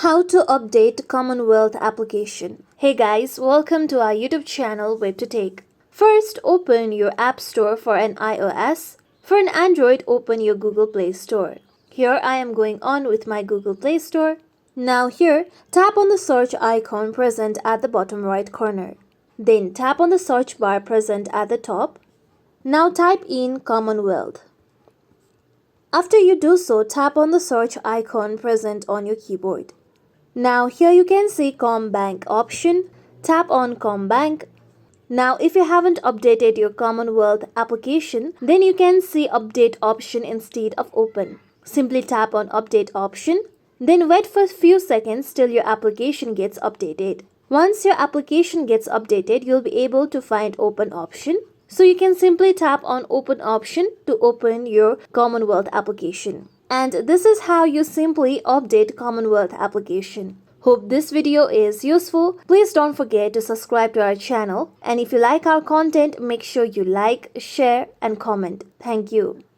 How to update Commonwealth application. Hey guys, welcome to our YouTube channel WebToTech. First, open your App Store for an iOS. For an Android, open your Google Play Store. Here I am going on with my Google Play Store. Now here, tap on the search icon present at the bottom right corner. Then tap on the search bar present at the top. Now type in Commonwealth. After you do so, tap on the search icon present on your keyboard. Now here you can see CommBank option. Tap on CommBank. Now if you haven't updated your Commonwealth application, then you can see update option instead of open. Simply tap on update option. Then wait for a few seconds till your application gets updated. Once your application gets updated, you'll be able to find open option. So you can simply tap on open option to open your Commonwealth application. And this is how you simply update Commonwealth application. Hope this video is useful. Please don't forget to subscribe to our channel. And if you like our content, make sure you like, share and comment. Thank you.